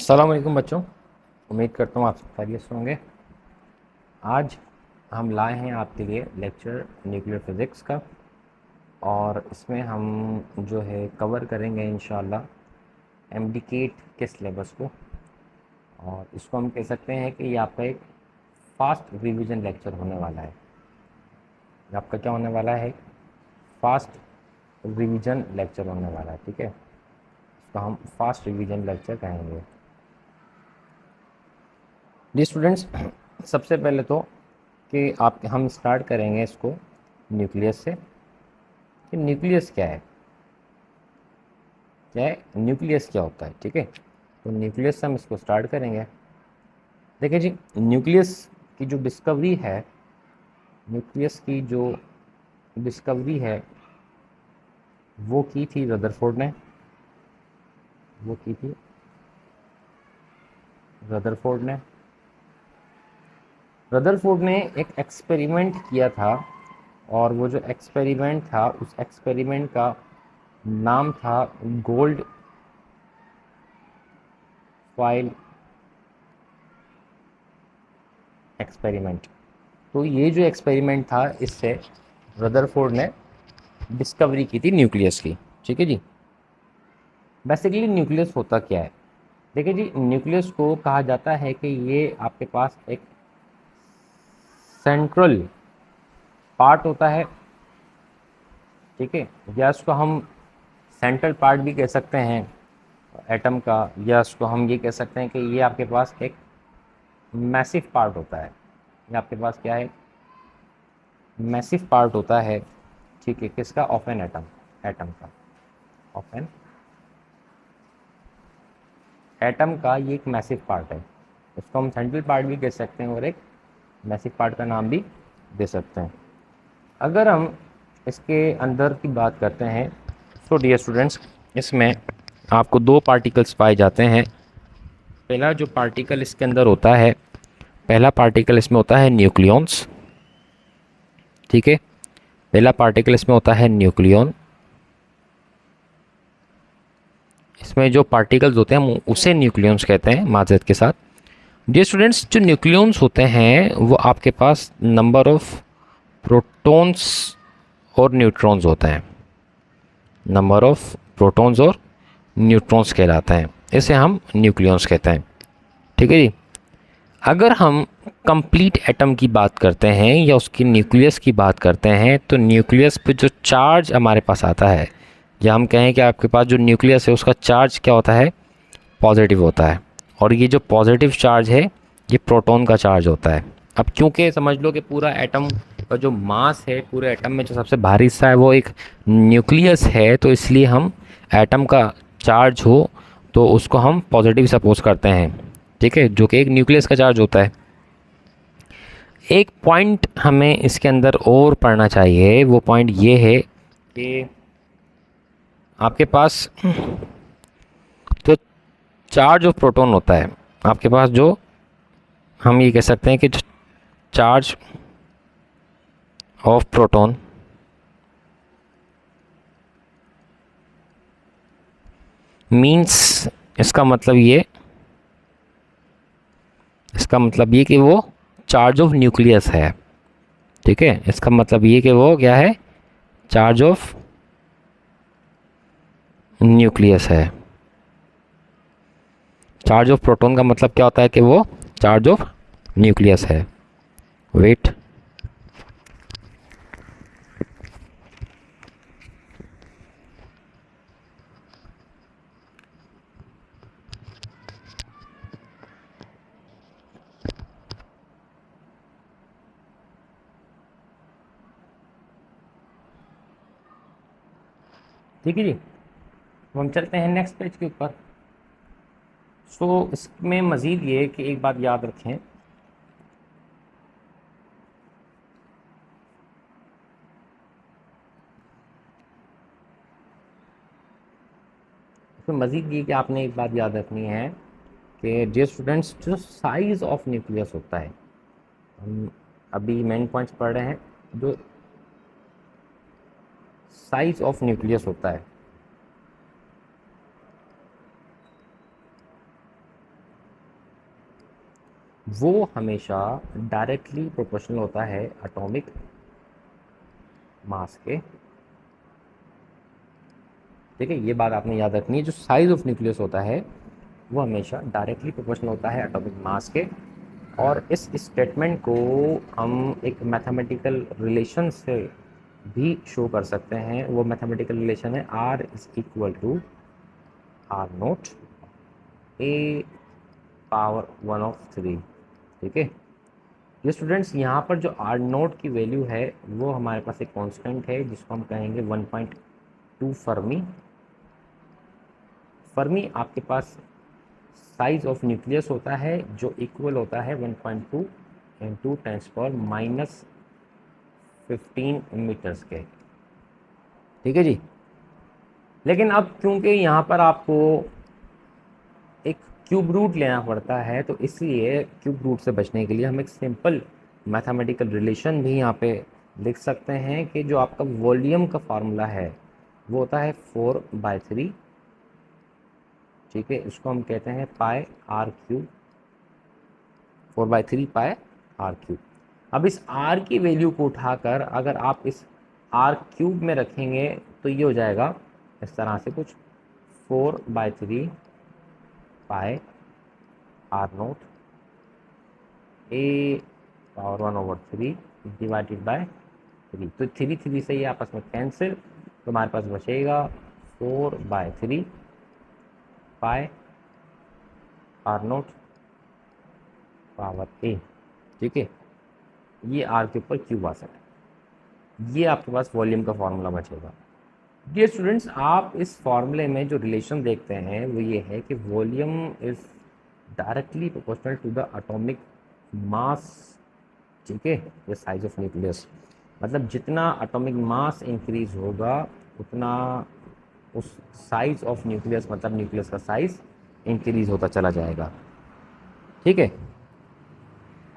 अस्सलाम वालेकुम बच्चों। उम्मीद करता हूँ आप सब खैरियत से होंगे। आज हम लाए हैं आपके लिए लेक्चर न्यूक्लियर फिज़िक्स का, और इसमें हम जो है कवर करेंगे इंशाल्लाह एमडीकेट के सिलेबस को। और इसको हम कह सकते हैं कि ये आपका एक फास्ट रिवीजन लेक्चर होने वाला है। ये आपका क्या होने वाला है? फास्ट रिवीजन लेक्चर होने वाला है। ठीक है, इसको हम फास्ट रिवीजन लेक्चर कहेंगे। जी स्टूडेंट्स, सबसे पहले तो कि आप हम स्टार्ट करेंगे इसको न्यूक्लियस से कि न्यूक्लियस क्या है। न्यूक्लियस क्या होता है। ठीक है, तो न्यूक्लियस से हम इसको स्टार्ट करेंगे। देखिए जी, न्यूक्लियस की जो डिस्कवरी है, न्यूक्लियस की जो डिस्कवरी है वो की थी रदरफोर्ड ने। वो की थी रदरफोर्ड ने। रदरफोर्ड ने एक एक्सपेरिमेंट किया था, और वो जो एक्सपेरिमेंट था उस एक्सपेरिमेंट का नाम था गोल्ड फॉइल एक्सपेरिमेंट। तो ये जो एक्सपेरिमेंट था, इससे रदरफोर्ड ने डिस्कवरी की थी न्यूक्लियस की। ठीक है जी, बेसिकली न्यूक्लियस होता क्या है। देखिए जी, न्यूक्लियस को कहा जाता है कि ये आपके पास एक सेंट्रल पार्ट होता है। ठीक है, या इसको हम सेंट्रल पार्ट भी कह सकते हैं एटम का, या इसको हम ये कह सकते हैं कि ये आपके पास एक मैसिव पार्ट होता है। ये आपके पास क्या है? मैसिव पार्ट होता है। ठीक है, किसका? Of an atom. एटम का, ऑफ एन एटम का ये एक मैसिव पार्ट है। इसको हम सेंट्रल पार्ट भी कह सकते हैं और एक मैसिव पार्ट का नाम भी दे सकते हैं। अगर हम इसके अंदर की बात करते हैं तो डियर स्टूडेंट्स, इसमें आपको दो पार्टिकल्स पाए जाते हैं। पहला जो पार्टिकल इसके अंदर होता है, पहला पार्टिकल इसमें होता है न्यूक्लियॉन्स। ठीक है, पहला पार्टिकल इसमें होता है न्यूक्लियॉन। इसमें जो पार्टिकल्स होते हैं हम उसे न्यूक्लियॉन्स कहते हैं माजरत के साथ। डियर स्टूडेंट्स, जो न्यूक्लियॉन्स होते हैं वो आपके पास नंबर ऑफ प्रोटॉन्स और न्यूट्रॉन्स होते हैं। नंबर ऑफ प्रोटॉन्स और न्यूट्रॉन्स कहलाते हैं, इसे हम न्यूक्लियॉन्स कहते हैं। ठीक है जी, अगर हम कंप्लीट एटम की बात करते हैं या उसकी न्यूक्लियस की बात करते हैं, तो न्यूक्लियस पे जो चार्ज हमारे पास आता है, या हम कहें कि आपके पास जो न्यूक्लियस है उसका चार्ज क्या होता है? पॉजिटिव होता है। और ये जो पॉजिटिव चार्ज है ये प्रोटॉन का चार्ज होता है। अब क्योंकि समझ लो कि पूरा एटम का जो मास है, पूरे एटम में जो सबसे भारी हिस्सा है वो एक न्यूक्लियस है, तो इसलिए हम एटम का चार्ज हो तो उसको हम पॉजिटिव सपोज करते हैं। ठीक है, जो कि एक न्यूक्लियस का चार्ज होता है। एक पॉइंट हमें इसके अंदर और पढ़ना चाहिए, वो पॉइंट ये है कि आपके पास जो चार्ज ऑफ प्रोटॉन होता है, आपके पास जो हम ये कह सकते हैं कि चार्ज ऑफ प्रोटॉन मीन्स, इसका मतलब ये कि वो चार्ज ऑफ न्यूक्लियस है। ठीक है, इसका मतलब ये कि वो क्या है? चार्ज ऑफ न्यूक्लियस है। चार्ज ऑफ प्रोटॉन का मतलब क्या होता है कि वो चार्ज ऑफ न्यूक्लियस है। वेट, ठीक है जी, तो हम चलते हैं नेक्स्ट पेज के ऊपर। सो इसमें मज़ीद ये कि एक बात याद रखें, इसमें मज़ीद ये कि आपने एक बात याद रखनी है कि डियर स्टूडेंट्स, जो साइज़ ऑफ न्यूक्लियस होता है, हम अभी मेन पॉइंट्स पढ़ रहे हैं। जो साइज़ ऑफ न्यूक्लियस होता है, वो हमेशा डायरेक्टली प्रोपोर्शनल होता है एटॉमिक मास के। ठीक है, ये बात आपने याद रखनी है, जो साइज ऑफ न्यूक्लियस होता है वो हमेशा डायरेक्टली प्रोपोर्शनल होता है एटॉमिक मास के। और इस स्टेटमेंट को हम एक मैथमेटिकल रिलेशन से भी शो कर सकते हैं। वो मैथमेटिकल रिलेशन है R is equal to R note A power 1/3। ठीक है, ये स्टूडेंट्स यहाँ पर जो आर नोट की वैल्यू है वो हमारे पास एक कांस्टेंट है जिसको हम कहेंगे 1.2 फर्मी। फर्मी आपके पास साइज ऑफ न्यूक्लियस होता है जो इक्वल होता है 1.2 इंटू 10⁻15 मीटर्स के। ठीक है जी। लेकिन अब क्योंकि यहाँ पर आपको एक क्यूब रूट लेना पड़ता है, तो इसलिए क्यूब रूट से बचने के लिए हम एक सिंपल मैथमेटिकल रिलेशन भी यहाँ पे लिख सकते हैं कि जो आपका वॉल्यूम का फार्मूला है वो होता है 4/3। ठीक है, इसको हम कहते हैं pi r cube, 4/3 pi r cube. अब इस आर की वैल्यू को उठाकर अगर आप इस आर क्यूब में रखेंगे तो ये हो जाएगा इस तरह से कुछ 4/3 pi r note A power 1/3 divided by 3। तो 3 से ये आपस में कैंसिल, तो हमारे पास बचेगा 4/3 पाई आर नोट पावर ए। ठीक है, ये आर के ऊपर क्यूब आ सकता है। ये आपके पास वॉल्यूम का फॉर्मूला बचेगा। डियर स्टूडेंट्स, आप इस फॉर्मूले में जो रिलेशन देखते हैं वो ये है कि volume is directly proportional to the atomic mass. ठीक है, द साइज ऑफ न्यूक्लियस, मतलब जितना एटॉमिक मास इंक्रीज होगा उतना उस साइज ऑफ न्यूक्लियस, मतलब न्यूक्लियस का साइज इंक्रीज होता चला जाएगा। ठीक है,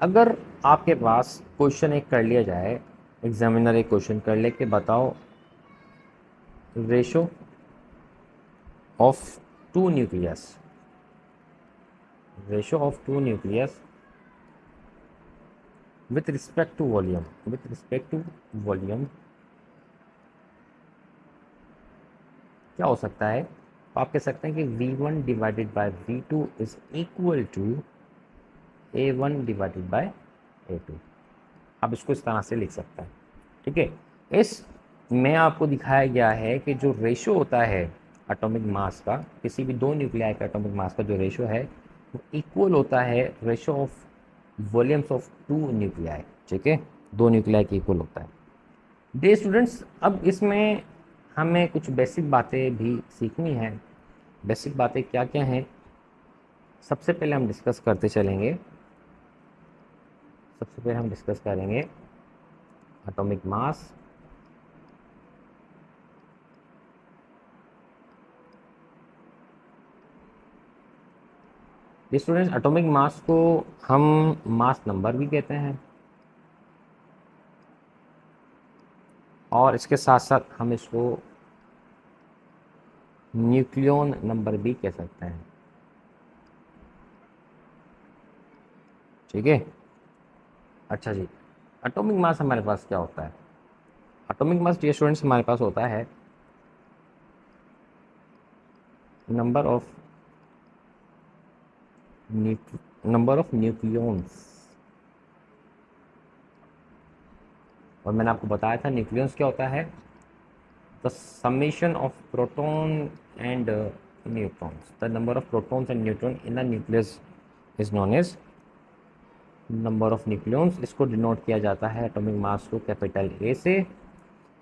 अगर आपके पास क्वेश्चन एक कर लिया जाए, एग्जामिनर एक क्वेश्चन कर ले कि बताओ ratio of two nucleus, ratio of two nucleus with respect to volume, with respect to volume क्या हो सकता है? तो आप कह सकते हैं कि V1 divided by V2 is equal to A1 divided by A2। आप इसको इस तरह से लिख सकते हैं। ठीक है, इस में आपको दिखाया गया है कि जो रेशो होता है एटॉमिक मास का, किसी भी दो न्यूक्लियाई का एटॉमिक मास का जो रेशो है वो इक्वल होता है ratio of volumes of two nuclei. ठीक है, दो न्यूक्लियाई के इक्वल होता है। डे स्टूडेंट्स, अब इसमें हमें कुछ बेसिक बातें भी सीखनी है। बेसिक बातें क्या क्या हैं, सबसे पहले हम डिस्कस करते चलेंगे। सबसे पहले हम डिस्कस करेंगे atomic mass, students atomic mass को हम मास नंबर भी कहते हैं और इसके साथ साथ हम इसको न्यूक्लियन नंबर भी कह सकते हैं। ठीक है, अच्छा जी, एटॉमिक मास हमारे पास क्या होता है? एटॉमिक मास डियर स्टूडेंट्स हमारे पास होता है नंबर ऑफ न्यूक्लियंस। और मैंने आपको बताया था न्यूक्लियंस क्या होता है, the summation of proton and neutrons. The number of protons and neutron in the nucleus is known as number of nucleons. इसको डिनोट किया जाता है एटॉमिक मास को कैपिटल ए से,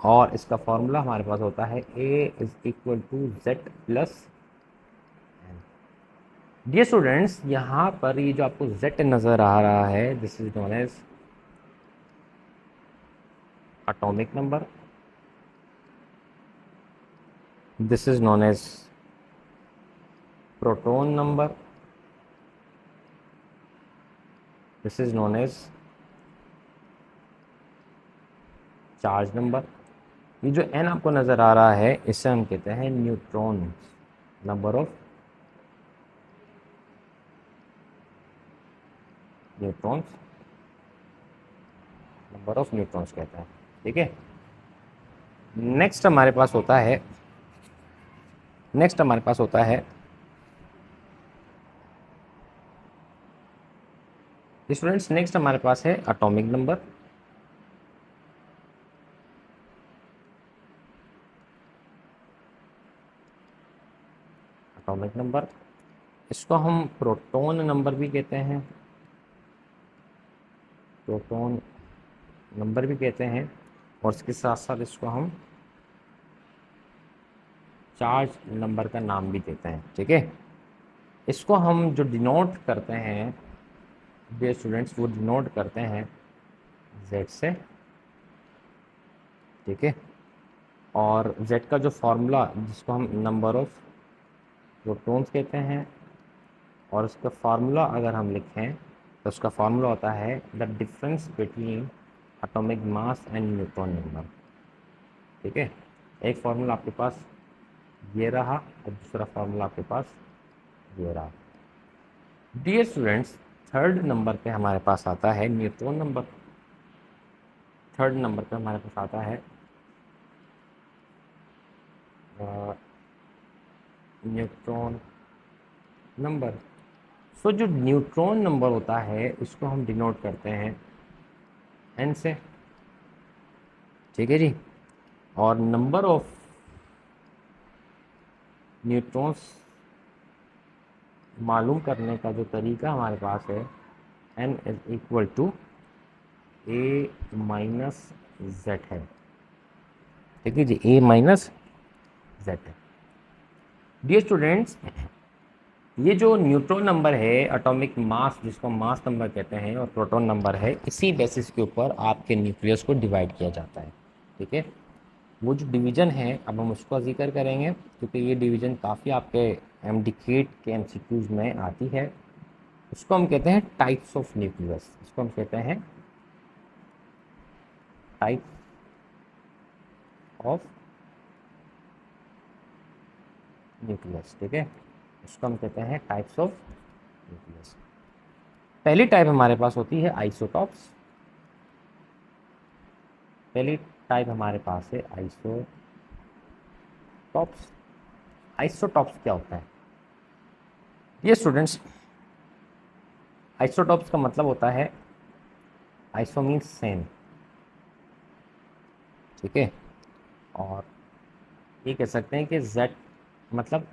और इसका फॉर्मूला हमारे पास होता है A is equal to Z plus. Dear students, यहाँ पर ये जो आपको जेड नज़र आ रहा है this is known as atomic number, this is known as proton number, this is known as charge number. ये जो n आपको नज़र आ रहा है इसे हम कहते हैं neutron number of neutrons, number of neutrons कहते हैं। ठीक है, नेक्स्ट हमारे पास होता है, नेक्स्ट हमारे पास होता है स्टूडेंट्स, नेक्स्ट हमारे पास है एटॉमिक नंबर। एटॉमिक नंबर, इसको हम प्रोटॉन नंबर भी कहते हैं, प्रोटॉन नंबर भी कहते हैं, और इसके साथ साथ इसको हम चार्ज नंबर का नाम भी देते हैं। ठीक है, इसको हम जो डिनोट करते हैं डियर स्टूडेंट्स, वो डिनोट करते हैं जेड से। ठीक है, और जेड का जो फॉर्मूला जिसको हम नंबर ऑफ प्रोटॉन्स कहते हैं, और उसका फार्मूला अगर हम लिखें तो उसका फार्मूला होता है the difference between atomic mass and neutron number. ठीक है, एक फार्मूला आपके पास ये रहा और दूसरा फार्मूला आपके पास ये रहा। डियर स्टूडेंट्स, थर्ड नंबर पे हमारे पास आता है न्यूट्रॉन नंबर। थर्ड नंबर पे हमारे पास आता है न्यूट्रॉन नंबर। सो जो न्यूट्रॉन नंबर होता है इसको हम डिनोट करते हैं एन से। ठीक है जी, और नंबर ऑफ न्यूट्रॉन्स मालूम करने का जो तरीका हमारे पास है, n is equal to A minus Z है। ठीक है जी, ए माइनस जेड है। डियर स्टूडेंट्स, ये जो न्यूट्रॉन नंबर है, एटॉमिक मास जिसको मास नंबर कहते हैं, और प्रोटॉन नंबर है, इसी बेसिस के ऊपर आपके न्यूक्लियस को डिवाइड किया जाता है। ठीक है, वो जो डिवीज़न है अब हम उसका जिक्र करेंगे, क्योंकि ये डिवीज़न काफ़ी आपके एमडीकेट के एमसीक्यूज में आती है। उसको हम कहते हैं टाइप्स ऑफ न्यूक्लियस, इसको हम कहते हैं टाइप ऑफ न्यूक्लियस। ठीक है, इसको हम कहते हैं टाइप्स ऑफ न्यूक्लियस। पहली टाइप हमारे पास होती है आइसोटॉप्स। पहली टाइप हमारे पास है आइसोटॉप्स। आइसोटॉप्स क्या होता है? ये स्टूडेंट्स, आइसोटॉप्स का मतलब होता है, आइसो मीन्स सेम। ठीक है, और ये कह सकते हैं कि जेड मतलब,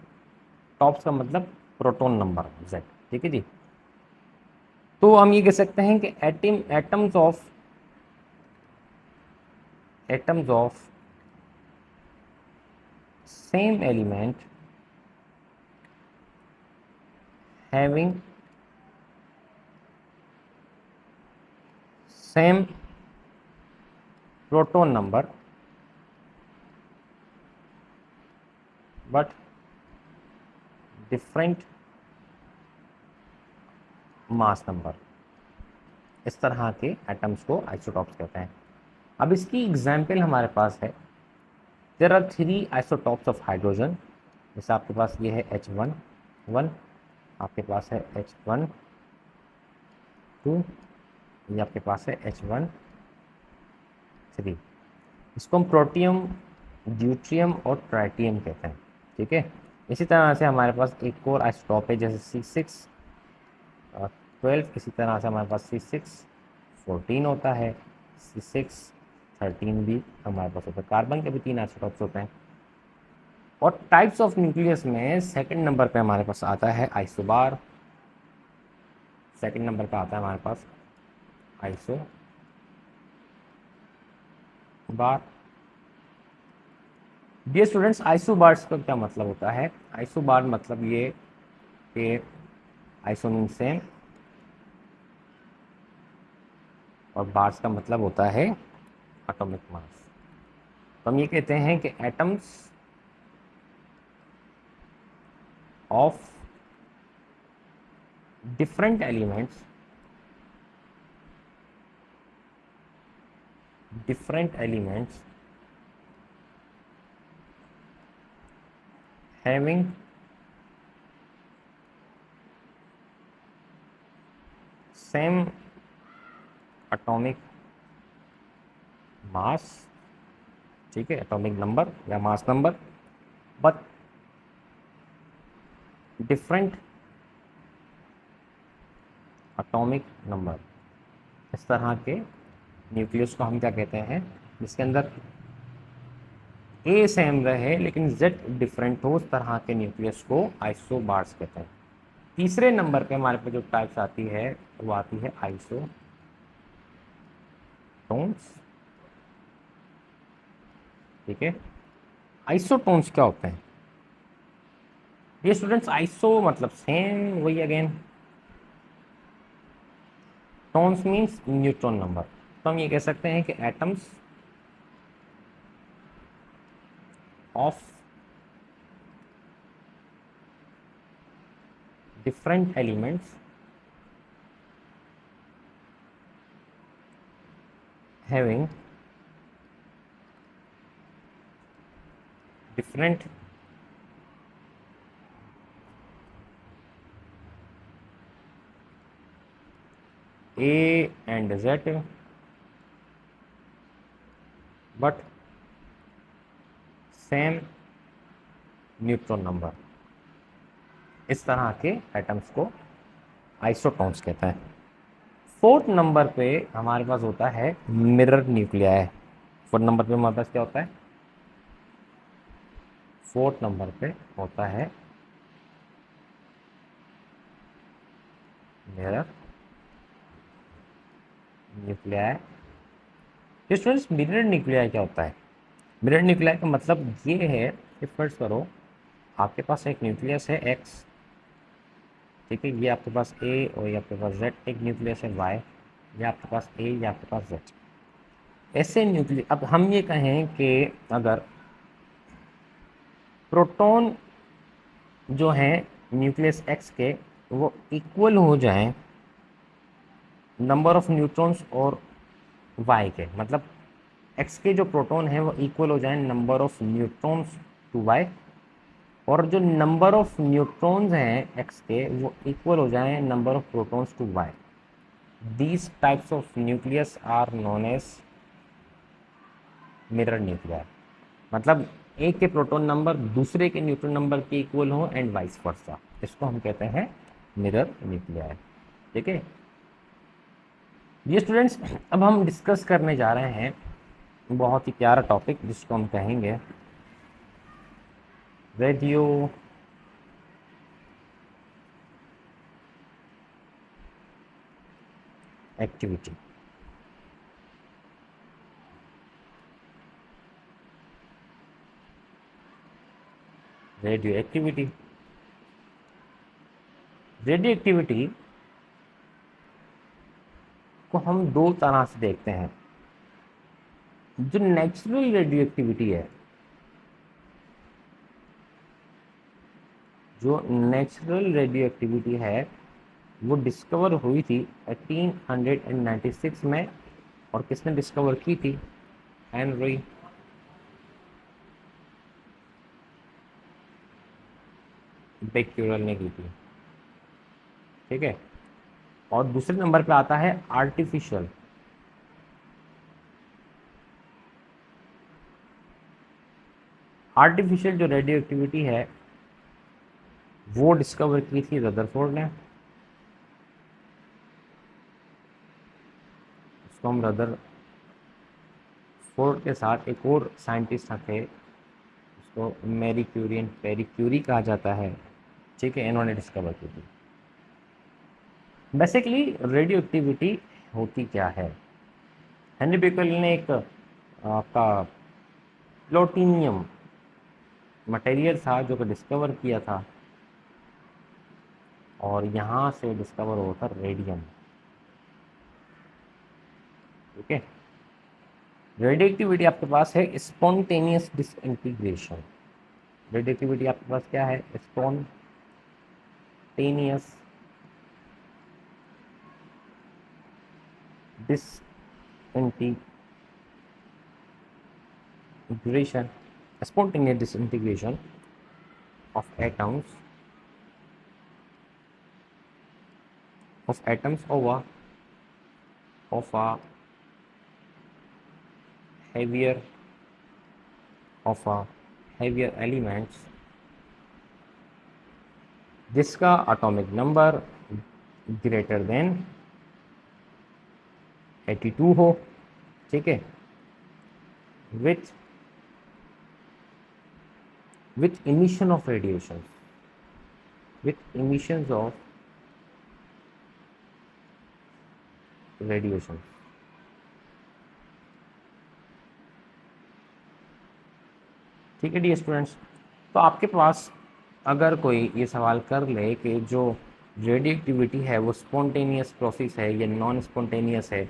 टॉप्स का मतलब प्रोटॉन नंबर जेड। ठीक है जी, तो हम ये कह सकते हैं कि atoms of same element having same proton number but different mass number, इस तरह के एटम्स को आइसोटॉप्स कहते हैं। अब इसकी एग्जाम्पल हमारे पास है, there are three isotopes of hydrogen. जैसे आपके पास ये है H1, आपके पास है H1, 2, ये आपके पास है H1, 3। इसको हम प्रोटियम, ड्यूट्रियम और ट्राइटियम कहते हैं। ठीक है, इसी तरह से हमारे पास एक और आइसोटॉप है, जैसे C6, 12। इसी तरह से हमारे पास C6, 14 होता है, C6, 13 भी हमारे पास होता है। कार्बन के भी 3 आइसोटॉप्स होते हैं। और टाइप्स ऑफ न्यूक्लियस में सेकंड नंबर पे हमारे पास आता है आइसोबार। सेकंड नंबर पे आता है हमारे पास आइसोबार। डियर स्टूडेंट्स, आइसोबार्स का क्या मतलब होता है? आइसोबार मतलब ये कि आइसो मीन सेम, और बार्स का मतलब होता है एटॉमिक मास। तो हम ये कहते हैं कि atoms of different elements, having same atomic mass, ठीक है, एटॉमिक नंबर या mass number, but different atomic number. इस तरह के न्यूक्लियस को हम क्या कहते हैं, जिसके अंदर ए सेम रहे लेकिन जेड डिफरेंट हो, उस तरह के न्यूक्लियस को आइसोबार्स कहते हैं। तीसरे नंबर पे हमारे पास जो टाइप्स आती है वो आती है आइसोटोन्स। ठीक है, आइसोटोन्स क्या होते हैं ये स्टूडेंट्स? आइसो मतलब सेम, वही again, tones means neutron number. तो हम ये कह सकते हैं कि atoms of different elements having different A and Z but same neutron number, इस तरह के एटम्स को आइसोटोन्स कहते हैं। फोर्थ नंबर पे हमारे पास होता है मिरर न्यूक्लियाई। फोर्थ नंबर पे हमारे पास क्या होता है? फोर्थ नंबर पे होता है mirror nuclei. Students, mirror nuclei क्या होता है? मिरर न्यूक्लियाई का मतलब ये है कि फर्स्ट करो, आपके पास एक न्यूक्लियस है एक्स, ठीक है, ये आपके पास ए और ये आपके पास जेड, एक न्यूक्लियस है वाई, ये आपके पास ए, ये आपके पास जेड। ऐसे न्यूक्लियस, अब हम ये कहें कि अगर प्रोटॉन जो हैं न्यूक्लियस एक्स के वो इक्वल हो जाएं नंबर ऑफ न्यूट्रॉन्स और वाई के, मतलब एक्स के जो प्रोटॉन है वो इक्वल हो जाएं number of neutrons to Y, और जो नंबर ऑफ न्यूट्रॉन्स हैं एक्स के वो इक्वल हो जाएं number of protons to Y. These types of nucleus are known as mirror nuclear. मतलब एक के प्रोटॉन नंबर दूसरे के न्यूट्रॉन नंबर के इक्वल हो एंड वाइस वर्सा, इसको हम कहते हैं मिरर न्यूक्लियर। ठीक है, ये स्टूडेंट्स अब हम डिस्कस करने जा रहे हैं बहुत ही प्यारा टॉपिक जिसको हम कहेंगे radio activity. Radio activity, radio activity को हम दो तरह से देखते हैं। जो नेचुरल रेडियो एक्टिविटी है, जो नेचुरल रेडियो एक्टिविटी है वो डिस्कवर हुई थी 1896 में, और किसने डिस्कवर की थी? हेनरी बेक्यूरेल ने की थी। ठीक है, और दूसरे नंबर पे आता है आर्टिफिशियल। आर्टिफिशियल जो रेडियो एक्टिविटी है वो डिस्कवर की थी रदरफोर्ड ने। उसको हम रदरफोर्ड के साथ एक और साइंटिस्ट थे, उसको Marie Curie and Pierre Curie कहा जाता है। ठीक है, इन्होंने डिस्कवर की थी। बेसिकली रेडियो एक्टिविटी होती क्या है? हेनरी बेक्यूरेल ने एक आपका प्लूटोनियम मटेरियल था जो कि डिस्कवर किया था, और यहाँ से डिस्कवर होता रेडियम। ठीक है, रेडियो एक्टिविटी आपके पास है स्पॉन्टेनियस डिसइंटीग्रेशन। रेडियो एक्टिविटी आपके पास क्या है? Spontaneous disintegration, spontaneous disintegration of atoms over of a heavier of a heavier elements जिसका एटॉमिक नंबर ग्रेटर देन 82 हो, ठीक है, with emission of radiation, with emissions of radiation। ठीक है डियर स्टूडेंट्स, तो आपके पास अगर कोई ये सवाल कर ले कि जो रेडियो एक्टिविटी है वो स्पॉन्टेनियस प्रोसेस है या नॉन स्पॉन्टेनियस है,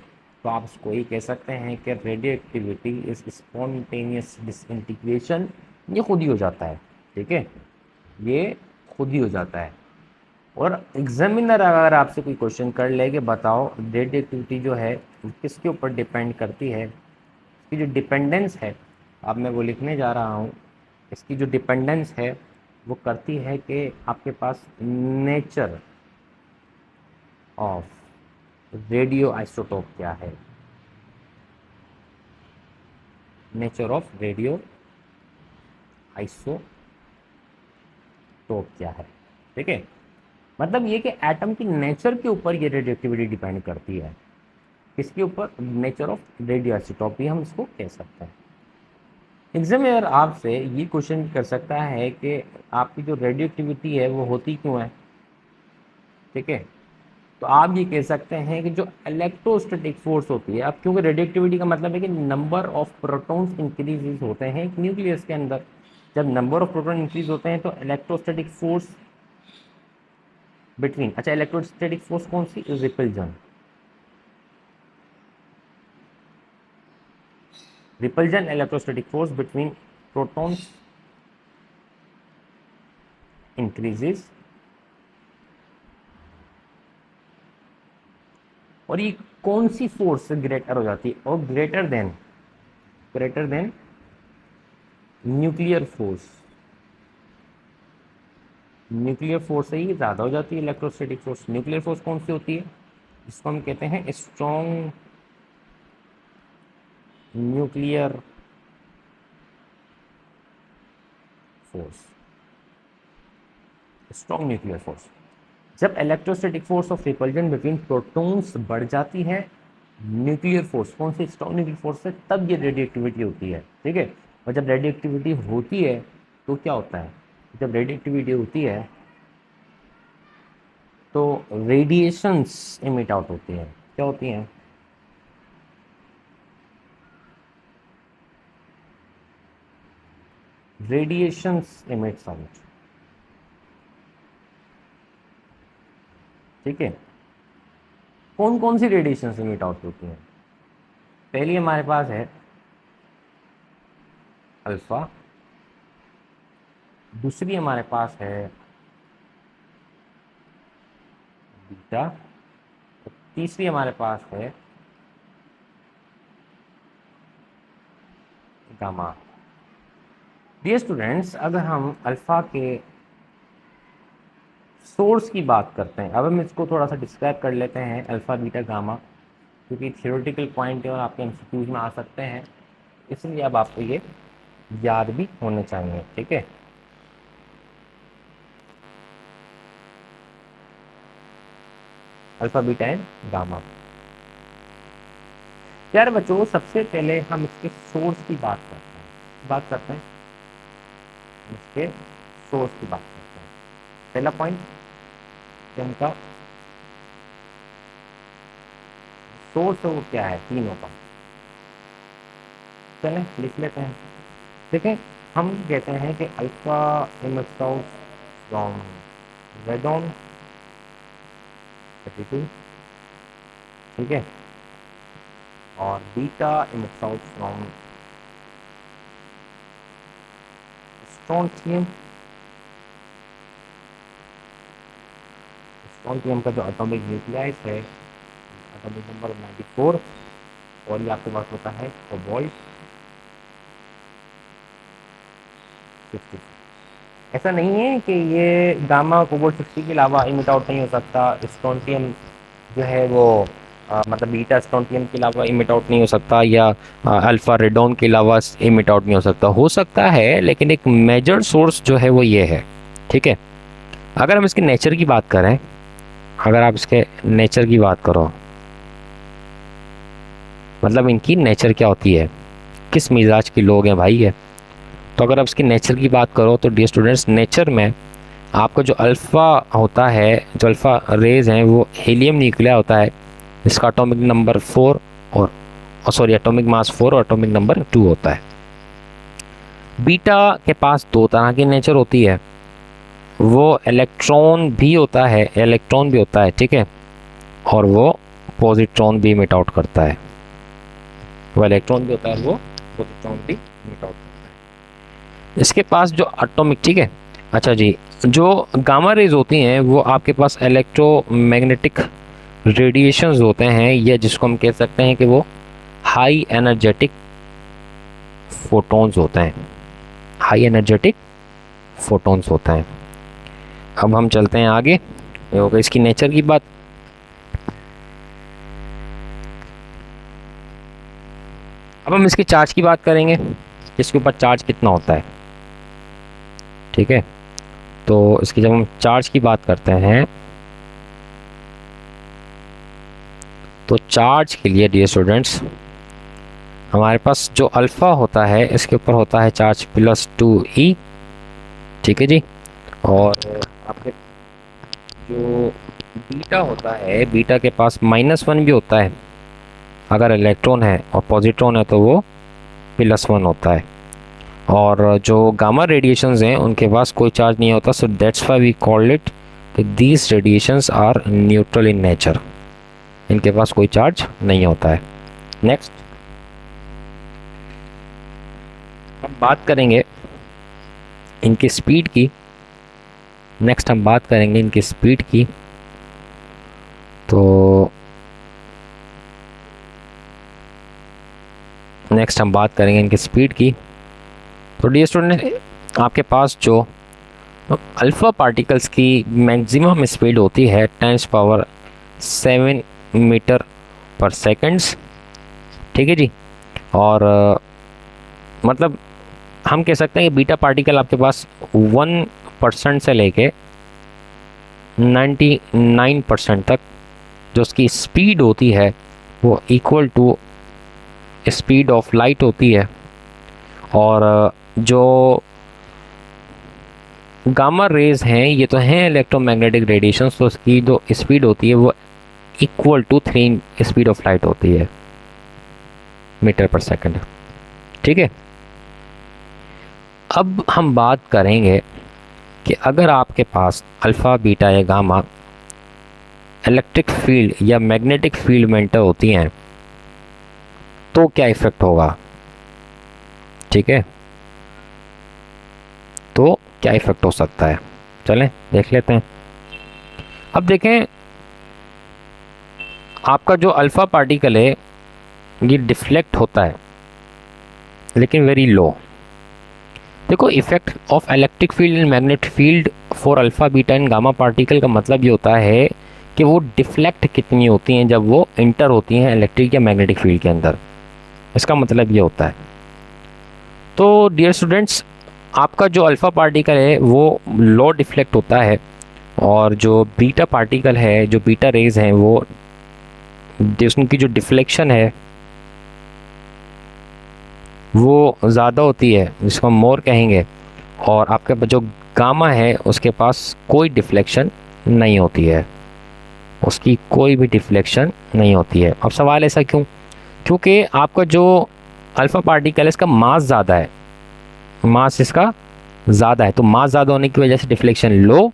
तो आप उसको ये कह सकते हैं कि radio activity is spontaneous disintegration. ये खुद ही हो जाता है, ठीक है, ये खुद ही हो जाता है। और एग्जामिनर अगर आपसे कोई क्वेश्चन कर ले कि बताओ रेडियो एक्टिविटी जो है किसके ऊपर डिपेंड करती है, इसकी जो डिपेंडेंस है, अब मैं वो लिखने जा रहा हूँ, इसकी जो डिपेंडेंस है वो करती है कि आपके पास नेचर ऑफ रेडियो आइसोटोप क्या है, नेचर ऑफ रेडियो आइसोटोप क्या है, ठीक है। मतलब ये कि एटम की नेचर के ऊपर ये रेडियोएक्टिविटी डिपेंड करती है, किसके ऊपर, नेचर ऑफ रेडियो आइसोटोप, हम इसको कह सकते हैं। एग्जामिनर आपसे ये क्वेश्चन कर सकता है कि आपकी जो रेडियो एक्टिविटी है वो होती क्यों है, ठीक है, तो आप ये कह सकते हैं कि जो इलेक्ट्रोस्टैटिक फोर्स होती है, अब क्योंकि रेडियो एक्टिविटी का मतलब है कि नंबर ऑफ प्रोटॉन्स इंक्रीज होते हैं न्यूक्लियस के अंदर, जब नंबर ऑफ प्रोटॉन इंक्रीज होते हैं तो इलेक्ट्रोस्टैटिक फोर्स बिटवीन, अच्छा इलेक्ट्रोस्टैटिक फोर्स कौन सी, repulsion, repulsion electrostatic force between protons increases, और ये कौन सी फोर्स से ग्रेटर हो जाती है, और greater than nuclear force, nuclear force से ही ज़्यादा हो जाती है इलेक्ट्रोस्टैटिक फोर्स। न्यूक्लियर फोर्स कौन सी होती है, जिसको हम कहते हैं strong nuclear force, strong nuclear force. जब electrostatic force of repulsion between protons बढ़ जाती है न्यूक्लियर फोर्स, कौन सी, स्ट्रॉन्ग न्यूक्लियर फोर्स से, तब ये रेडियो एक्टिविटी होती है, ठीक है। और जब रेडियो एक्टिविटी होती है तो क्या होता है, जब रेडियो एक्टिविटी होती है तो रेडिएशंस इमिट आउट होती हैं, क्या होती हैं, रेडिएशंस इमिट्स आउट, ठीक है। कौन कौन सी रेडिएशंस इमिट आउट होती हैं, पहली हमारे पास है अल्फा, दूसरी हमारे पास है बीटा, तीसरी हमारे पास है गामा। डियर स्टूडेंट्स, अगर हम अल्फा के सोर्स की बात करते हैं, अब हम इसको थोड़ा सा डिस्क्राइब कर लेते हैं, अल्फा बीटा गामा, क्योंकि थियोरेटिकल पॉइंट है और आपके एमसीक्यूज में आ सकते हैं, इसलिए अब आपको ये याद भी होने चाहिए, ठीक है। Alpha beta and gamma. यार बच्चों, सबसे पहले हम इसके सोर्स की बात करते हैं, इसके सोर्स की बात करते हैं। पहला पॉइंट, इनका सोर्स वो क्या है, तीनों का, चलें लिख लेते हैं, ठीक है। हम कहते हैं कि alpha emits out from radon 32, ठीक है, और बीटा इमिट्स आउट फ्रॉम स्ट्रोंथियम, स्ट्रोंथियम का जो एटॉमिक न्यूक्लियस है, एटॉमिक नंबर 94, और ये आपके पास होता है कोबाल्ट 50। ऐसा नहीं है कि ये गामा कोबाल्ट 50 के अलावा इमिट आउट नहीं हो सकता, स्ट्रोंथियम जो है वो मतलब बीटा स्ट्रोंटियम के अलावा इमिट आउट नहीं हो सकता, या अल्फा रेडोन के अलावा इमिट आउट नहीं हो सकता है, लेकिन एक मेजर सोर्स जो है वो ये है। ठीक है, अगर हम इसके नेचर की बात करें, अगर आप इसके नेचर की बात करो, मतलब इनकी नेचर क्या होती है, किस मिजाज के लोग हैं भाई है, तो अगर आप इसकी नेचर की बात करो तो डियर स्टूडेंट्स, नेचर में आपका जो अल्फ़ा होता है, जो अल्फ़ा रेज हैं, वो हीलियम न्यूक्लिया होता है, इसका एटॉमिक नंबर 4 और सॉरी एटॉमिक मास 4 और एटॉमिक नंबर 2 होता है। बीटा के पास दो तरह की नेचर होती है, वो इलेक्ट्रॉन भी होता है, ठीक है, और वो पॉजिट्रॉन भी मिट आउट करता है, वो इलेक्ट्रॉन भी होता है, वो पॉजिट्रॉन भी मिट आउट करता है। इसके पास जो एटॉमिक, ठीक है, अच्छा जी, जो गामा रेज होती हैं वो आपके पास इलेक्ट्रोमैग्नेटिक रेडिएशंस होते हैं, या जिसको हम कह सकते हैं कि वो हाई एनर्जेटिक फोटॉन्स होते हैं, हाई एनर्जेटिक फोटॉन्स होते हैं। अब हम चलते हैं आगे, ये हो गई इसकी नेचर की बात। अब हम इसके चार्ज की बात करेंगे, इसके ऊपर चार्ज कितना होता है। ठीक है, तो इसकी जब हम चार्ज की बात करते हैं, तो चार्ज के लिए डियर स्टूडेंट्स हमारे पास जो अल्फ़ा होता है इसके ऊपर होता है चार्ज +2e। ठीक है जी, और आपके जो बीटा होता है, बीटा के पास -1 भी होता है, अगर इलेक्ट्रॉन है और पॉजिट्रॉन है तो वो +1 होता है। और जो गामा रेडिएशंस हैं उनके पास कोई चार्ज नहीं होता, so that's why we called it these radiations are neutral in nature, इनके पास कोई चार्ज नहीं होता है। नेक्स्ट हम बात करेंगे इनकी स्पीड की, तो नेक्स्ट हम बात करेंगे इनकी स्पीड की। तो डियर स्टूडेंट, आपके पास जो अल्फ़ा पार्टिकल्स की मैक्सिमम स्पीड होती है 10⁻⁷ मीटर पर सेकंड्स। ठीक है जी, और मतलब हम कह सकते हैं कि बीटा पार्टिकल आपके पास 1% से लेके 99% तक जो उसकी स्पीड होती है वो equal to speed of light होती है। और जो गामा रेज हैं ये तो हैं इलेक्ट्रोमैग्नेटिक रेडिएशन, तो उसकी जो स्पीड होती है वो equal to 3 speed of light होती है मीटर पर सेकंड। ठीक है, अब हम बात करेंगे कि अगर आपके पास अल्फ़ा, बीटा या गामा इलेक्ट्रिक फील्ड या मैग्नेटिक फील्ड में एंटर होती हैं तो क्या इफ़ेक्ट होगा। ठीक है, तो क्या इफ़ेक्ट हो सकता है, चलें देख लेते हैं। अब देखें, आपका जो अल्फ़ा पार्टिकल है ये डिफ्लेक्ट होता है लेकिन वेरी लो। देखो, effect of electric field and magnetic field for alpha, beta and gamma particle का मतलब ये होता है कि वो डिफ्लेक्ट कितनी होती हैं जब वो इंटर होती हैं इलेक्ट्रिक या मैग्नेटिक फील्ड के अंदर, इसका मतलब ये होता है। तो डियर स्टूडेंट्स, आपका जो अल्फ़ा पार्टिकल है वो लो डिफ्लेक्ट होता है, और जो बीटा पार्टिकल है, जो बीटा रेज हैं, वो उनकी जो डिफ्लेक्शन है वो ज़्यादा होती है, जिसको हम मोर कहेंगे। और आपके जो गामा है उसके पास कोई डिफ्लेक्शन नहीं होती है, उसकी कोई भी डिफ्लेक्शन नहीं होती है। अब सवाल ऐसा क्यों? क्योंकि आपका जो अल्फ़ा पार्टिकल है इसका मास ज़्यादा है, मास इसका ज़्यादा है, तो मास ज़्यादा होने की वजह से डिफ्लेक्शन लो।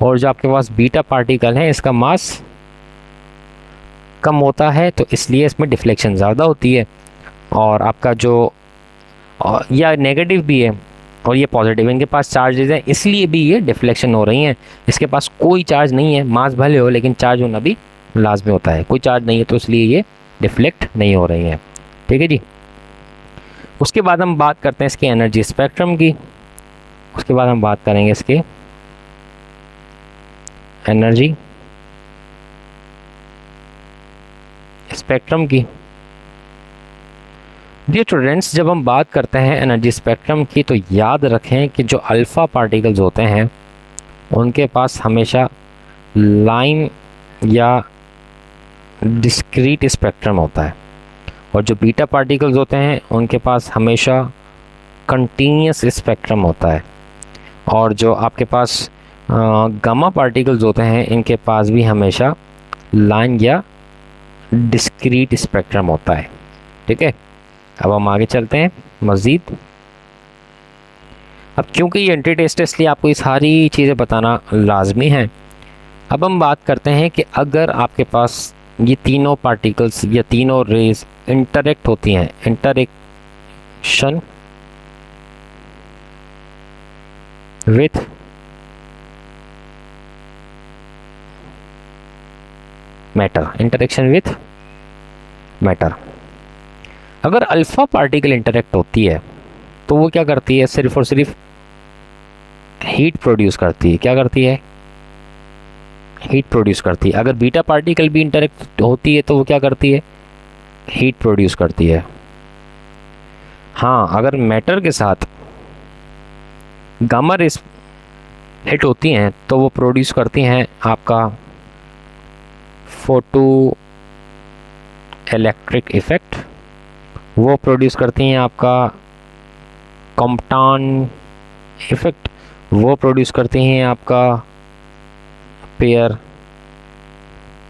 और जो आपके पास बीटा पार्टिकल है इसका मास कम होता है, तो इसलिए इसमें डिफ्लेक्शन ज़्यादा होती है। और आपका जो या नेगेटिव भी है और ये पॉजिटिव, इनके पास चार्जेस हैं इसलिए भी ये डिफ्लेक्शन हो रही हैं। इसके पास कोई चार्ज नहीं है, मास भले हो लेकिन चार्ज होना भी लाजमी होता है, कोई चार्ज नहीं है तो इसलिए ये डिफ्लेक्ट नहीं हो रही हैं। ठीक है जी, उसके बाद हम बात करते हैं इसकी एनर्जी स्पेक्ट्रम की, उसके बाद हम बात करेंगे इसके एनर्जी स्पेक्ट्रम की। डियर स्टूडेंट्स, जब हम बात करते हैं एनर्जी स्पेक्ट्रम की तो याद रखें कि जो अल्फ़ा पार्टिकल्स होते हैं उनके पास हमेशा लाइन या डिस्क्रीट स्पेक्ट्रम होता है, और जो बीटा पार्टिकल्स होते हैं उनके पास हमेशा कंटिन्यूस स्पेक्ट्रम होता है, और जो आपके पास गामा पार्टिकल्स होते हैं इनके पास भी हमेशा लाइन या डिस्क्रीट स्पेक्ट्रम होता है। ठीक है, अब हम आगे चलते हैं मज़ीद। अब क्योंकि ये एंट्री टेस्ट है इसलिए आपको ये सारी चीज़ें बताना लाजमी है। अब हम बात करते हैं कि अगर आपके पास ये तीनों पार्टिकल्स या तीनों रेज इंटरेक्ट होती हैं, interaction with matter, interaction with matter, अगर अल्फ़ा पार्टिकल इंटरेक्ट होती है तो वो क्या करती है, सिर्फ और सिर्फ हीट प्रोड्यूस करती है। क्या करती है? हीट प्रोड्यूस करती है। अगर बीटा पार्टिकल भी इंटरेक्ट होती है तो वो क्या करती है? हीट प्रोड्यूस करती है। हाँ, अगर मैटर के साथ गामा रेस हिट होती हैं तो वो प्रोड्यूस करती हैं आपका फोटो इलेक्ट्रिक इफेक्ट, वो प्रोड्यूस करती हैं आपका कॉम्पटन इफेक्ट, वो प्रोड्यूस करती हैं आपका पेयर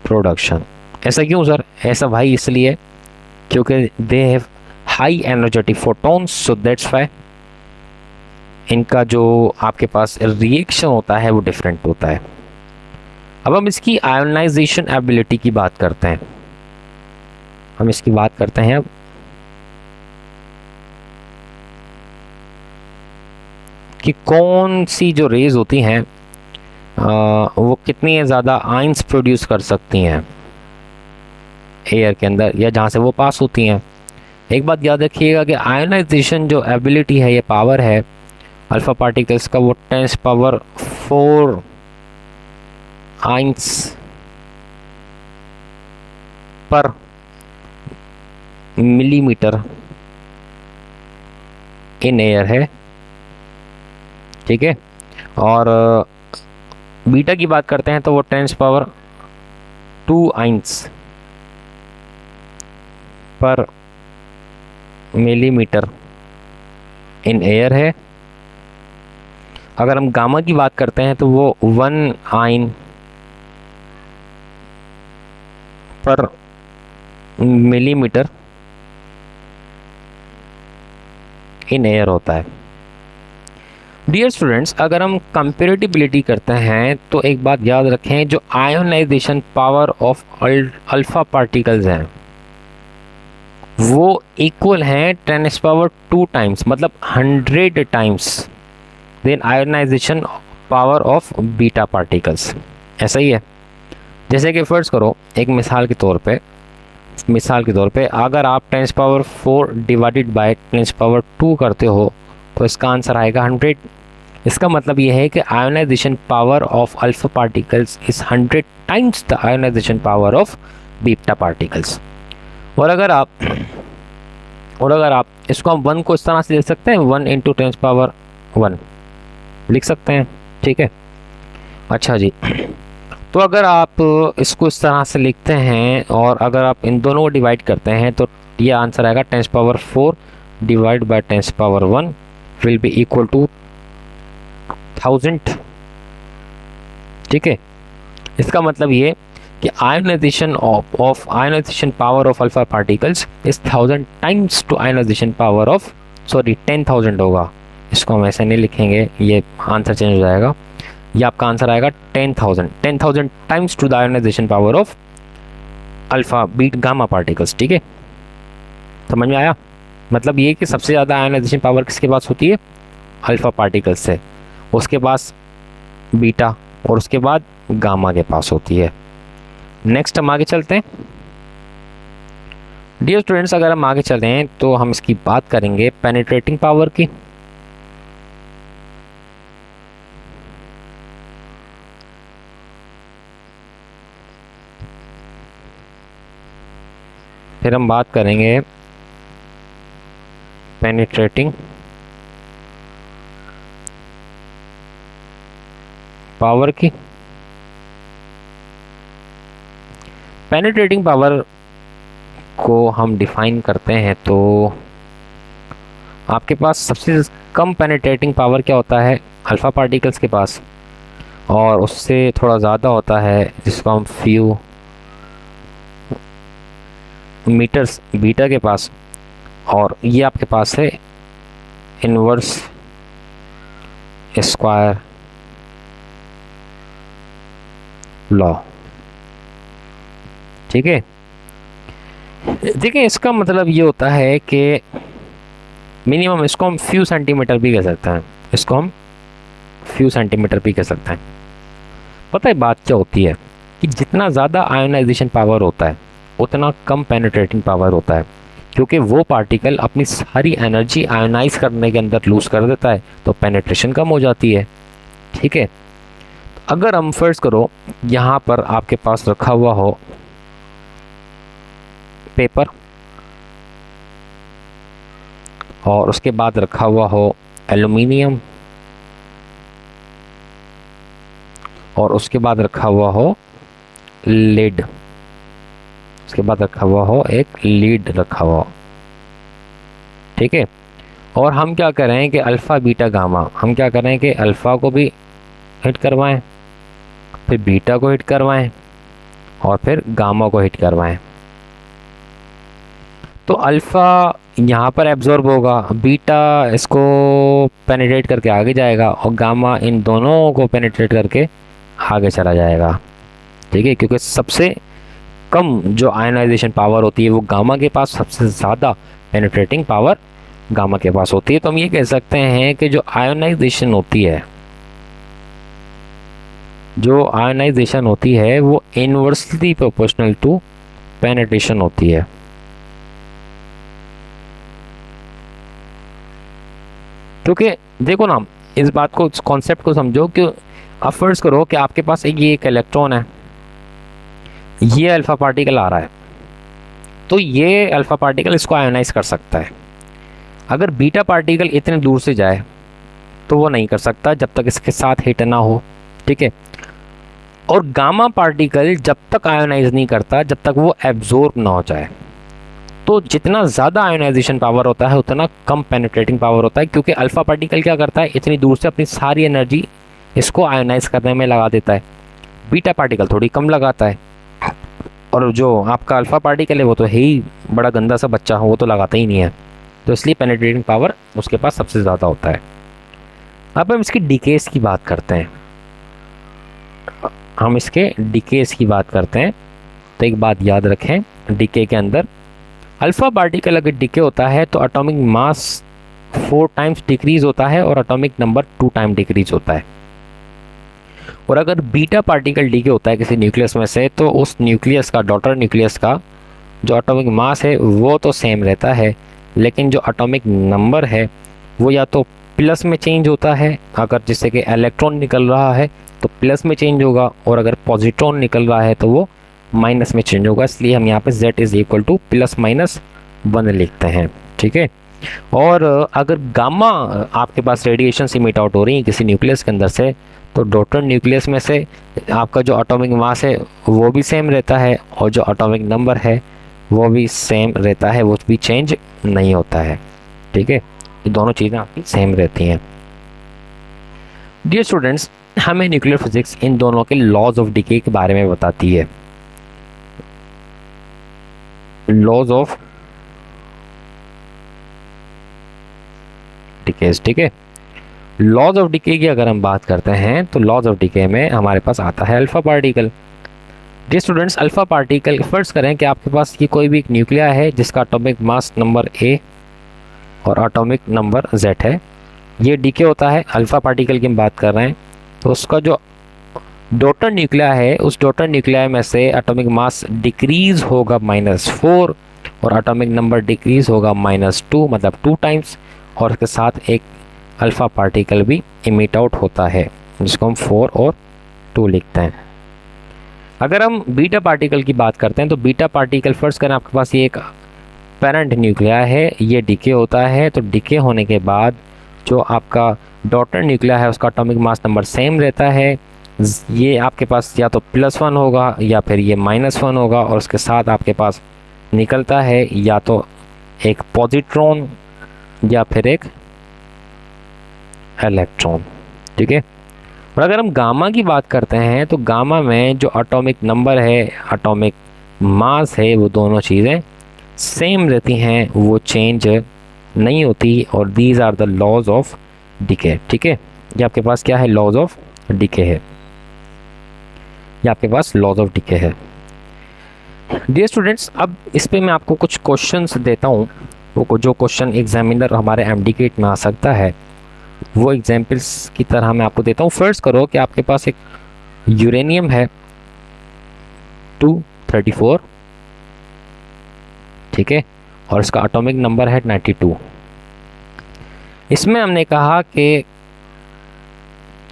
प्रोडक्शन। ऐसा क्यों सर? ऐसा भाई इसलिए क्योंकि they have high energetic photons, so that's why इनका जो आपके पास रिएक्शन होता है वो डिफरेंट होता है। अब हम इसकी आयोनाइजेशन एबिलिटी की बात करते हैं। हम इसकी बात करते हैं अब कि कौन सी जो रेज होती हैं वो कितनी ज़्यादा आयंस प्रोड्यूस कर सकती हैं एयर के अंदर या जहाँ से वो पास होती हैं। एक बात याद रखिएगा कि आयोनाइजेशन जो एबिलिटी है, ये पावर है अल्फ़ा पार्टिकल्स का, वो 10⁴ आयंस पर मिलीमीटर इन एयर है। ठीक है, और बीटा की बात करते हैं तो वो 10⁻² आयंस पर मिलीमीटर इन एयर है। अगर हम गामा की बात करते हैं तो वो 1 आयन पर मिलीमीटर इन एयर होता है। डियर स्टूडेंट्स, अगर हम कंपेरेटिबिलिटी करते हैं तो एक बात याद रखें, जो ionisation power of alpha particles हैं वो इक्वल हैं 10⁻² टाइम्स, मतलब 100 times than ionisation power of beta particles. ऐसा ही है, जैसे कि फर्ज करो एक मिसाल के तौर पे अगर आप 10⁻⁴ डिवाइडेड बाय 10⁻² करते हो तो इसका आंसर आएगा 100। इसका मतलब यह है कि ionisation power of alpha particles is 100 times the ionisation power of beta particles. और अगर आप इसको हम 1 को इस तरह से लिख सकते हैं, 1 × 10⁻1 लिख सकते हैं। ठीक है, अच्छा जी, तो अगर आप इसको इस तरह से लिखते हैं और अगर आप इन दोनों को डिवाइड करते हैं तो ये आंसर आएगा 10⁻⁴ divide by 10⁻1 will be equal to 1000। ठीक है, इसका मतलब ये कि ionisation power of alpha particles is 1000 times to ionisation power of 10,000 होगा। इसको हम ऐसे नहीं लिखेंगे, ये आंसर चेंज हो जाएगा। ये आपका आंसर आएगा 10,000 times to the ionisation power of alpha beta gamma particles. ठीक है, समझ में आया? मतलब ये कि सबसे ज़्यादा आयोनाइजेशन पावर किसके पास होती है? अल्फा पार्टिकल्स से, उसके पास बीटा और उसके बाद गामा के पास होती है। नेक्स्ट हम आगे चलते हैं। डियर स्टूडेंट्स, अगर हम आगे चलते हैं तो हम इसकी बात करेंगे पेनिट्रेटिंग पावर की। फिर हम बात करेंगे पेनिट्रेटिंग पावर की। पेनिट्रेटिंग पावर को हम डिफाइन करते हैं तो आपके पास सबसे कम पेनिट्रेटिंग पावर क्या होता है अल्फ़ा पार्टिकल्स के पास, और उससे थोड़ा ज़्यादा होता है जिसको हम फ्यू मीटर्स बीटा के पास, और ये आपके पास है इनवर्स स्क्वायर लॉ। ठीक है, देखिए इसका मतलब ये होता है कि मिनिमम इसको हम फ्यू सेंटीमीटर भी कह सकते हैं, इसको हम फ्यू सेंटीमीटर भी कह सकते हैं। पता है बात क्या होती है कि जितना ज़्यादा आयोनाइजेशन पावर होता है उतना कम पेनिट्रेटिंग पावर होता है, क्योंकि वो पार्टिकल अपनी सारी एनर्जी आयोनाइज करने के अंदर लूज़ कर देता है, तो पेनिट्रेशन कम हो जाती है। ठीक है, अगर हम फर्ज करो यहाँ पर आपके पास रखा हुआ हो पेपर और उसके बाद रखा हुआ हो एल्युमिनियम और उसके बाद रखा हुआ हो लीड, उसके बाद रखा हुआ हो एक लीड रखा हुआ हो। ठीक है, और हम क्या कर रहे हैं कि अल्फ़ा बीटा गामा, हम क्या कर रहे हैं कि अल्फ़ा को भी हिट करवाएं, फिर बीटा को हिट करवाएं और फिर गामा को हिट करवाएं। तो अल्फ़ा यहाँ पर एब्जॉर्ब होगा, बीटा इसको पेनिट्रेट करके आगे जाएगा और गामा इन दोनों को पेनिट्रेट करके आगे चला जाएगा। ठीक है, क्योंकि सबसे कम जो आयनाइजेशन पावर होती है वो गामा के पास, सबसे ज़्यादा पेनिट्रेटिंग पावर गामा के पास होती है। तो हम ये कह सकते हैं कि जो आयोनाइजेशन होती है, जो आयोनाइजेशन होती है वो इनवर्सली प्रोपोर्शनल टू पेनिट्रेशन होती है। क्योंकि देखो ना, इस बात को, इस कॉन्सेप्ट को समझो कि अब फर्ज करो कि आपके पास ये एक इलेक्ट्रॉन है, ये अल्फ़ा पार्टिकल आ रहा है, तो ये अल्फ़ा पार्टिकल इसको आयोनाइज कर सकता है। अगर बीटा पार्टिकल इतने दूर से जाए तो वो नहीं कर सकता जब तक इसके साथ हिट ना हो। ठीक है, और गामा पार्टिकल जब तक आयोनाइज नहीं करता जब तक वो एब्जॉर्ब ना हो जाए। तो जितना ज़्यादा आयोनाइजेशन पावर होता है उतना कम पेनिट्रेटिंग पावर होता है, क्योंकि अल्फ़ा पार्टिकल क्या करता है, इतनी दूर से अपनी सारी एनर्जी इसको आयोनाइज करने में लगा देता है। बीटा पार्टिकल थोड़ी कम लगाता है, और जो आपका अल्फ़ा पार्टिकल है वो तो है ही बड़ा गंदा सा बच्चा, वो तो लगाता ही नहीं है, तो इसलिए पेनिट्रेटिंग पावर उसके पास सबसे ज़्यादा होता है। अब हम इसकी डिकेस की बात करते हैं, हम इसके डिकेस की बात करते हैं। तो एक बात याद रखें, डिके के अंदर अल्फ़ा पार्टिकल अगर डिके होता है तो एटॉमिक मास 4 टाइम्स डिक्रीज होता है और एटॉमिक नंबर 2 टाइम डिक्रीज होता है। और अगर बीटा पार्टिकल डिके होता है किसी न्यूक्लियस में से, तो उस न्यूक्लियस का, डॉटर न्यूक्लियस का जो एटॉमिक मास है वो तो सेम रहता है, लेकिन जो एटॉमिक नंबर है वो या तो प्लस में चेंज होता है, अगर जिससे कि इलेक्ट्रॉन निकल रहा है तो प्लस में चेंज होगा, और अगर पॉजिट्रॉन निकल रहा है तो वो माइनस में चेंज होगा। इसलिए हम यहाँ पे z इज़ इक्वल टू +-1 लिखते हैं। ठीक है, और अगर गामा आपके पास रेडिएशन से इमिट आउट हो रही है किसी न्यूक्लियस के अंदर से, तो डॉटर न्यूक्लियस में से आपका जो एटॉमिक मास है वो भी सेम रहता है और जो एटॉमिक नंबर है वो भी सेम रहता है, वो भी चेंज नहीं होता है। ठीक है, ये दोनों चीज़ें आपकी सेम रहती हैं। डियर स्टूडेंट्स, हमें न्यूक्लियर फिजिक्स इन दोनों के लॉज ऑफ डिके के बारे में बताती है। Laws of decays. ठीक है, लॉज ऑफ डिके की अगर हम बात करते हैं तो लॉज ऑफ डिके में हमारे पास आता है अल्फ़ा पार्टिकल। जी स्टूडेंट्स, अल्फ़ा पार्टिकल, फर्स्ट करें कि आपके पास ये कोई भी एक न्यूक्लिया है जिसका एटॉमिक मास नंबर A और एटॉमिक नंबर Z है, ये डीके होता है। अल्फ़ा पार्टिकल की हम बात कर रहे हैं, तो उसका जो डॉटर न्यूक्लिया है, उस डॉटर न्यूक्लिया में से एटॉमिक मास डिक्रीज़ होगा -4 और एटॉमिक नंबर डिक्रीज़ होगा -2, मतलब 2 टाइम्स, और उसके साथ एक अल्फ़ा पार्टिकल भी इमिट आउट होता है जिसको हम 4 और 2 लिखते हैं। अगर हम बीटा पार्टिकल की बात करते हैं तो बीटा पार्टिकल फर्स्ट करें आपके पास ये एक पेरेंट न्यूक्लिया है, ये डीके होता है, तो डीके होने के बाद जो आपका डॉटर न्यूक्लिया है उसका एटॉमिक मास नंबर सेम रहता है। ये आपके पास या तो +1 होगा या फिर ये -1 होगा, और उसके साथ आपके पास निकलता है या तो एक पॉजिट्रॉन या फिर एक इलेक्ट्रॉन। ठीक है। और अगर हम गामा की बात करते हैं तो गामा में जो एटॉमिक नंबर है, एटॉमिक मास है, वो दोनों चीज़ें सेम रहती हैं, वो चेंज नहीं होती। और these are the laws of decay. ठीक है, ये आपके पास क्या है, लॉज ऑफ डीके है, ये आपके पास लॉज ऑफ डीके है। डियर स्टूडेंट्स, अब इस पे मैं आपको कुछ क्वेश्चंस देता हूँ, वो जो क्वेश्चन एग्जामिनर हमारे एमडीकेट में आ सकता है वो एग्जाम्पल्स की तरह मैं आपको देता हूँ। फर्स्ट करो कि आपके पास एक यूरेनियम है 234, ठीक है, और इसका एटॉमिक नंबर है 92। इसमें हमने कहा कि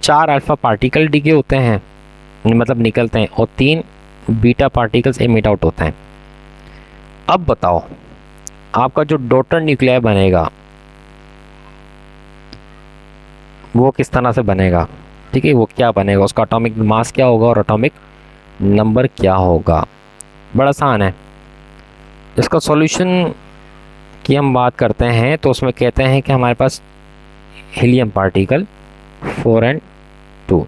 4 अल्फा पार्टिकल डीके होते हैं, मतलब निकलते हैं, और 3 बीटा पार्टिकल्स एमिट आउट होते हैं। अब बताओ आपका जो डॉटर न्यूक्लियर बनेगा वो किस तरह से बनेगा। ठीक है, वो क्या बनेगा, उसका एटॉमिक मास क्या होगा और एटॉमिक नंबर क्या होगा। बड़ा आसान है। इसका सॉल्यूशन की हम बात करते हैं तो उसमें कहते हैं कि हमारे पास हीलियम पार्टिकल 4 और 2,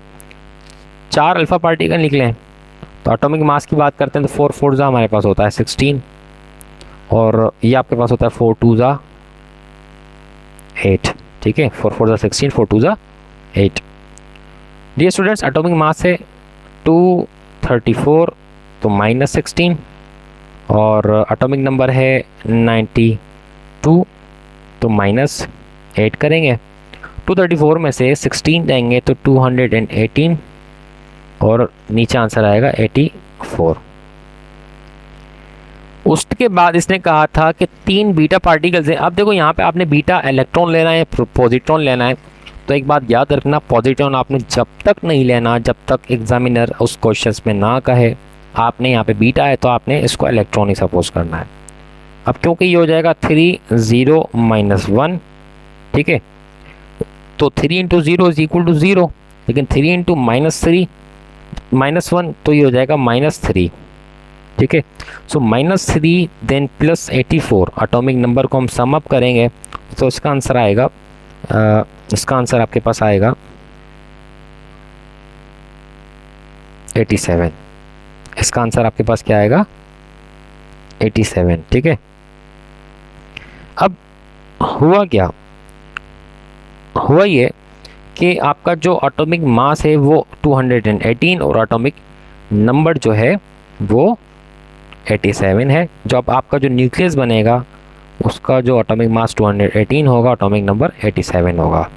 4 अल्फा पार्टिकल निकले हैं, तो एटॉमिक मास की बात करते हैं तो 4 4 हमारे पास होता है 16, और ये आपके पास होता है 4 2 8। ठीक है, 4 4 16, 4 2 8। डियर स्टूडेंट्स, एटॉमिक मास है 234 तो -16, और एटॉमिक नंबर है 92 तो -8 करेंगे। 234 में से 16 जाएंगे तो 218, और नीचे आंसर आएगा 84। उसके बाद इसने कहा था कि 3 बीटा पार्टिकल्स हैं। अब देखो यहाँ पे आपने बीटा इलेक्ट्रॉन लेना है, पॉजिट्रॉन लेना है, तो एक बात याद रखना, पॉजिट्रॉन आपने जब तक नहीं लेना जब तक एग्जामिनर उस क्वेश्चंस में ना कहे आपने यहाँ पे बीटा है तो आपने इसको इलेक्ट्रॉन ही सपोज करना है। अब क्योंकि ये हो जाएगा 3 0 -1, ठीक है, तो 3 × 0 = 0, लेकिन 3 × -1 तो ये हो जाएगा -3। ठीक है, सो -3 देन +84, एटॉमिक नंबर को हम सम अप करेंगे तो इसका आंसर आएगा, इसका आंसर आपके पास आएगा 87। इसका आंसर आपके पास क्या आएगा, 87। ठीक है, अब हुआ क्या, हुआ ये कि आपका जो एटॉमिक मास है वो 218 और एटॉमिक नंबर जो है वो 87 है। जो अब आपका जो न्यूक्लियस बनेगा उसका जो एटॉमिक मास 218 होगा, एटॉमिक नंबर 87 होगा।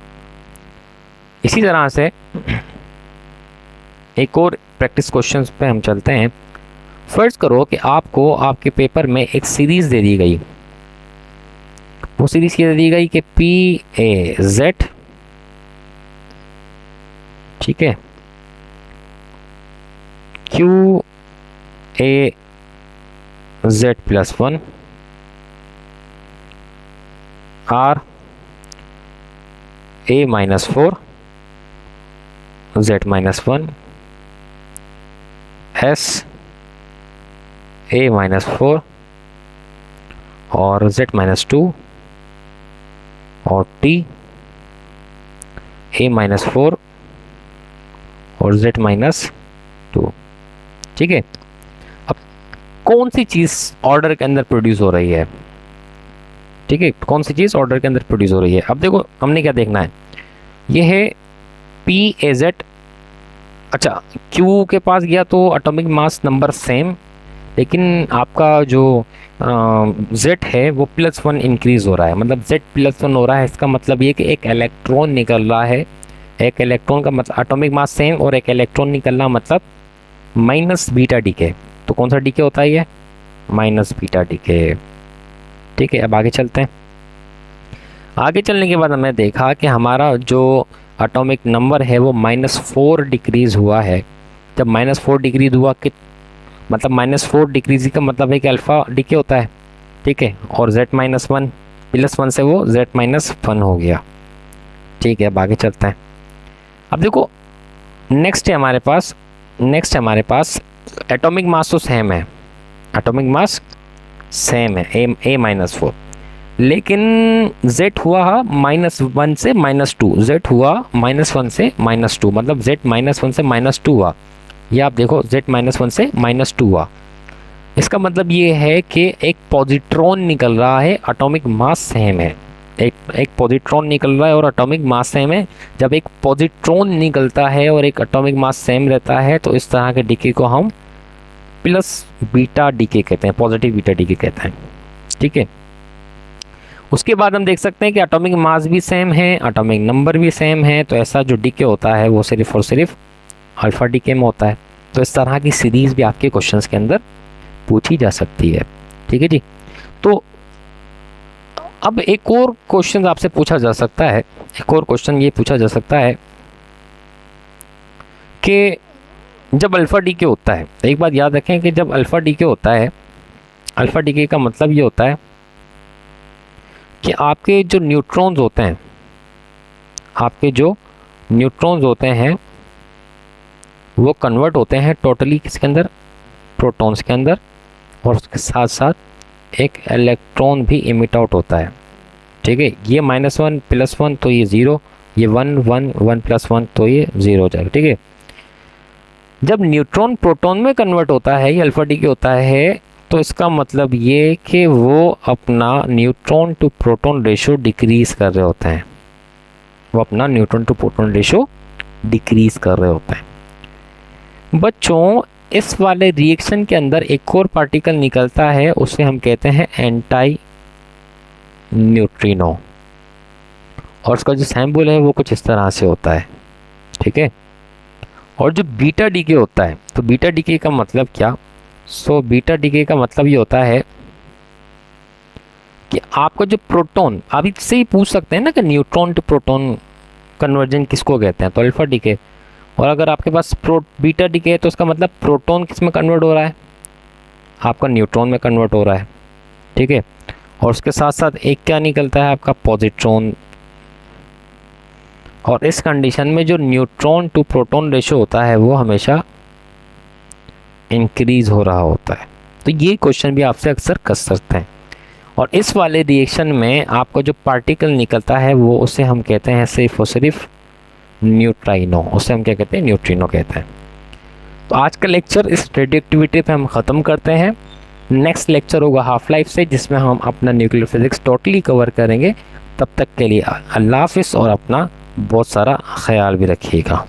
इसी तरह से एक और प्रैक्टिस क्वेश्चंस पे हम चलते हैं। फर्ज करो कि आपको आपके पेपर में एक सीरीज़ दे दी गई, वो सीरीज़ ये दे दी गई कि PAZ, ठीक है, QAZ +1, R A -4, Z -1, S A -4 और Z -2 और T A -4 और Z -2। ठीक है, अब कौन सी चीज़ ऑर्डर के अंदर प्रोड्यूस हो रही है, ठीक है, कौन सी चीज़ ऑर्डर के अंदर प्रोड्यूस हो रही है। अब देखो हमने क्या देखना है, ये है PAZ। अच्छा, Q के पास गया तो एटॉमिक मास नंबर सेम, लेकिन आपका जो Z है वो +1 इंक्रीज़ हो रहा है, मतलब Z +1 हो रहा है। इसका मतलब ये कि एक इलेक्ट्रॉन निकल रहा है, एक इलेक्ट्रॉन का मतलब एटॉमिक मास सेम और एक इलेक्ट्रॉन निकलना मतलब -बीटा डीके। तो कौन सा डीके होता है ये, -बीटा डीके। ठीक है, अब आगे चलते हैं। आगे चलने के बाद हमने देखा कि हमारा जो एटॉमिक नंबर है वो -4 डिक्रीज़ हुआ है। जब -4 डिक्रीज़ हुआ मतलब -4 डिक्रीज का मतलब है कि अल्फ़ा डीके होता है, ठीक है। और Z-1 +1 से वो Z-1 हो गया, ठीक है। अब आगे चलते हैं। अब देखो नेक्स्ट है हमारे पास एटॉमिक मास तो सेम है, एटॉमिक मास सेम है A-4, लेकिन Z हुआ -1 से -2, Z हुआ -1 से -2, मतलब Z-1 से -2 हुआ। ये आप देखो Z-1 से -2 हुआ। इसका मतलब ये है कि एक पॉजिट्रॉन निकल रहा है, एटॉमिक मास सेम है। एक पॉजिट्रॉन निकल रहा है और एटॉमिक मास सेम है। जब एक पॉजिट्रॉन निकलता है और एक एटॉमिक मास सेम रहता है तो इस तरह के डीके को हम प्लस बीटा डीके कहते हैं, पॉजिटिव बीटा डीके कहते हैं, ठीक है। उसके बाद हम देख सकते हैं कि एटॉमिक मास भी सेम है, एटॉमिक नंबर भी सेम है, तो ऐसा जो डीके होता है वो सिर्फ और सिर्फ अल्फा डीके में होता है। तो इस तरह की सीरीज भी आपके क्वेश्चंस के अंदर पूछी जा सकती है, ठीक है जी। तो अब एक और क्वेश्चन आपसे पूछा जा सकता है, एक और क्वेश्चन ये पूछा जा सकता है कि जब अल्फा डीके होता है, एक बात याद रखें कि जब अल्फा डीके होता है, अल्फा डीके का मतलब ये होता है कि आपके जो न्यूट्रॉन्स होते हैं, आपके जो न्यूट्रॉन्स होते हैं वो कन्वर्ट होते हैं टोटली किसके अंदर, प्रोटॉन्स के अंदर, और उसके साथ साथ एक इलेक्ट्रॉन भी इमिट आउट होता है, ठीक है। ये -1 +1 तो ये 0, ये 1 1 1 +1 तो ये 0 हो जाएगा, ठीक है। जब न्यूट्रॉन प्रोटॉन में कन्वर्ट होता है, ये अल्फा डीके होता है, तो इसका मतलब ये कि वो अपना neutron to proton ratio decrease कर रहे होते हैं, वो अपना neutron to proton ratio decrease कर रहे होते हैं। बच्चों इस वाले रिएक्शन के अंदर एक और पार्टिकल निकलता है, उसे हम कहते हैं एंटी न्यूट्रिनो, और उसका जो सैम्बल है वो कुछ इस तरह से होता है, ठीक है। और जो बीटा डीके होता है, तो बीटा डीके का मतलब क्या, सो बीटा डीके का मतलब ये होता है कि आपका जो प्रोटॉन, आप इससे ही पूछ सकते हैं ना कि न्यूट्रॉन टू प्रोटॉन कन्वर्जन किसको कहते हैं, तो अल्फा डीके। और अगर आपके पास बीटा डीके है तो उसका मतलब प्रोटॉन किस में कन्वर्ट हो रहा है, आपका न्यूट्रॉन में कन्वर्ट हो रहा है, ठीक है। और उसके साथ साथ एक क्या निकलता है, आपका पॉजिट्रॉन। और इस कंडीशन में जो न्यूट्रॉन टू प्रोटॉन रेशो होता है वो हमेशा इंक्रीज हो रहा होता है। तो ये क्वेश्चन भी आपसे अक्सर कर सकते हैं। और इस वाले रिएक्शन में आपका जो पार्टिकल निकलता है वो उसे हम कहते हैं सिर्फ और सिर्फ न्यूट्राइनो, उसे हम क्या कहते हैं, न्यूट्रिनो कहते हैं। तो आज का लेक्चर इस रेडियोएक्टिविटी पे हम ख़त्म करते हैं। नेक्स्ट लेक्चर होगा हाफ लाइफ से, जिसमें हम अपना न्यूक्लियर फिजिक्स टोटली कवर करेंगे। तब तक के लिए अल्लाह हाफिज़ और अपना बहुत सारा ख्याल भी रखिएगा।